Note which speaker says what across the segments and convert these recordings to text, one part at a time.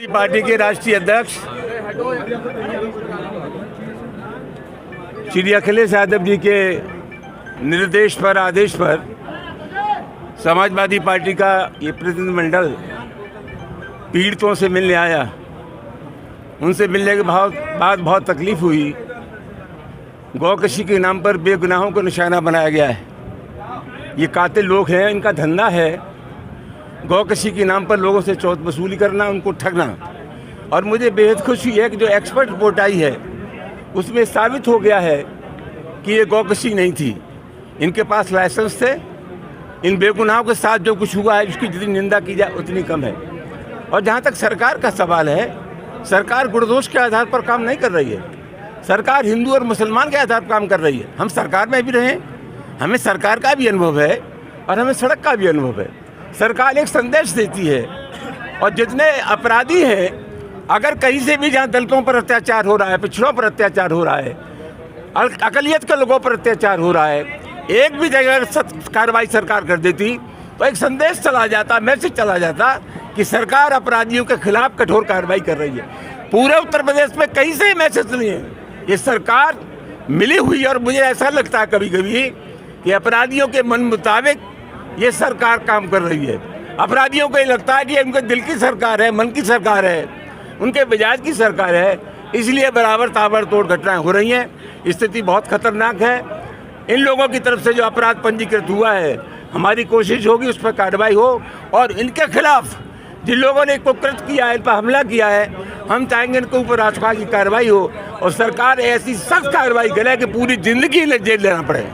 Speaker 1: Party के राष्ट्रीय अध्यक्ष श्री अखिलेश यादव जी के निर्देश पर, आदेश पर समाजवादी पार्टी का ये प्रतिनिधिमंडल पीड़ितों से मिलने आया। उनसे मिलने के बाद बहुत तकलीफ हुई। गौकशी के नाम पर बेगुनाहों को निशाना बनाया गया है। ये कातिल लोग हैं, इनका धंधा है गौकशी के नाम पर लोगों से चौथ वसूली करना, उनको ठगना। और मुझे बेहद खुशी है कि जो एक्सपर्ट रिपोर्ट आई है उसमें साबित हो गया है कि ये गौकशी नहीं थी। इनके पास लाइसेंस थे। इन बेगुनाहों के साथ जो कुछ हुआ है उसकी जितनी निंदा की जाए उतनी कम है। और जहाँ तक सरकार का सवाल है, सरकार गुणदोष के आधार पर काम नहीं कर रही है। सरकार हिंदू और मुसलमान के आधार पर काम कर रही है। हम सरकार में भी रहे, हमें सरकार का भी अनुभव है और हमें सड़क का भी अनुभव है। सरकार एक संदेश देती है और जितने अपराधी हैं, अगर कहीं से भी जहाँ दलितों पर अत्याचार हो रहा है, पिछड़ों पर अत्याचार हो रहा है, अकलियत के लोगों पर अत्याचार हो रहा है, एक भी जगह कार्रवाई सरकार कर देती तो एक संदेश चला जाता, मैसेज चला जाता कि सरकार अपराधियों के खिलाफ कठोर कार्रवाई कर रही है। पूरे उत्तर प्रदेश में कहीं से मैसेज नहीं है। ये सरकार मिली हुई, और मुझे ऐसा लगता है कभी कभी कि अपराधियों के मन मुताबिक ये सरकार काम कर रही है। अपराधियों को ये लगता है कि उनके दिल की सरकार है, मन की सरकार है, उनके मिजाज की सरकार है, इसलिए बराबर ताबड़तोड़ घटनाएं हो रही हैं। स्थिति बहुत खतरनाक है। इन लोगों की तरफ से जो अपराध पंजीकृत हुआ है, हमारी कोशिश होगी उस पर कार्रवाई हो, और इनके खिलाफ जिन लोगों ने कुकृत किया है, इन पर हमला किया है, हम चाहेंगे इनके ऊपर राजपाल की कार्रवाई हो और सरकार ऐसी सख्त कार्रवाई करे कि पूरी जिंदगी जेल लेना पड़े।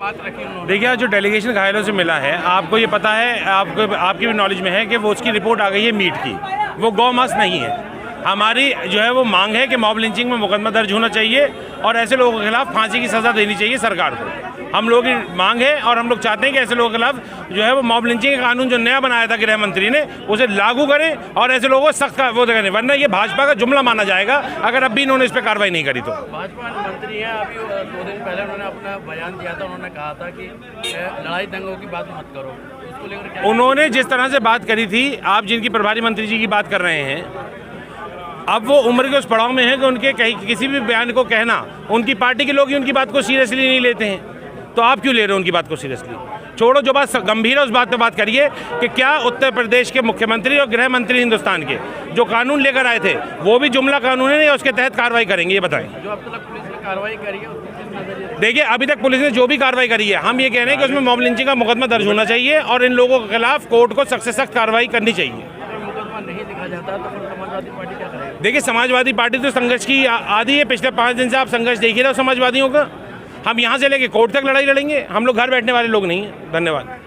Speaker 2: देखिए, जो डेलीगेशन घायलों से मिला है, आपको ये पता है, आपकी भी नॉलेज में है कि वो उसकी रिपोर्ट आ गई है मीट की, वो गौ मांस नहीं है। हमारी जो है वो मांग है कि मॉब लिंचिंग में मुकदमा दर्ज होना चाहिए और ऐसे लोगों के खिलाफ फांसी की सज़ा देनी चाहिए सरकार को। हम लोगों की मांग है और हम लोग चाहते हैं कि ऐसे लोगों के खिलाफ जो है वो मॉब लिंचिंग का कानून जो नया बनाया था गृह मंत्री ने, उसे लागू करें और ऐसे लोगों को सख्त वो करें, वरना ये भाजपा का जुमला माना जाएगा अगर अब भी इन्होंने इस पर कार्रवाई नहीं करी तो।
Speaker 3: भाजपा मंत्री हैं, अभी 2 दिन पहले उन्होंने अपना बयान दिया था, उन्होंने कहा था कि लड़ाई दंगों की बात मत करो। उसको लेकर
Speaker 2: उन्होंने जिस तरह से बात करी थी, आप जिनकी प्रभारी मंत्री जी की बात कर रहे हैं, अब वो उम्र के उस पड़ाव में है कि उनके किसी भी बयान को कहना, उनकी पार्टी के लोग ही उनकी बात को सीरियसली नहीं लेते हैं, तो आप क्यों ले रहे हो उनकी बात को सीरियसली? छोड़ो, जो बात गंभीर है उस बात पे बात करिए कि क्या उत्तर प्रदेश के मुख्यमंत्री और गृह मंत्री हिंदुस्तान के जो कानून लेकर आए थे वो भी जुमला कानून है या उसके तहत कार्रवाई करेंगे, ये बताएं।
Speaker 3: जो अब तक पुलिस ने कार्रवाई करी है,
Speaker 2: देखिए, अभी तक पुलिस ने जो भी कार्रवाई करी है, हम ये कह रहे हैं कि उसमें मॉब लिंचिंग का मुकदमा दर्ज होना चाहिए और इन लोगों के खिलाफ कोर्ट को सख्त से सख्त कार्रवाई करनी चाहिए।
Speaker 3: अगर मुकदमा नहीं दिखा जाता तो फिर समाजवादी पार्टी क्या करेगी?
Speaker 2: देखिए, समाजवादी पार्टी तो संघर्ष की आदि है। पिछले 5 दिन से आप संघर्ष देख ही रहे हो समाजवादियों का। हम यहाँ से लेके कोर्ट तक लड़ाई लड़ेंगे। हम लोग घर बैठने वाले लोग नहीं हैं। धन्यवाद।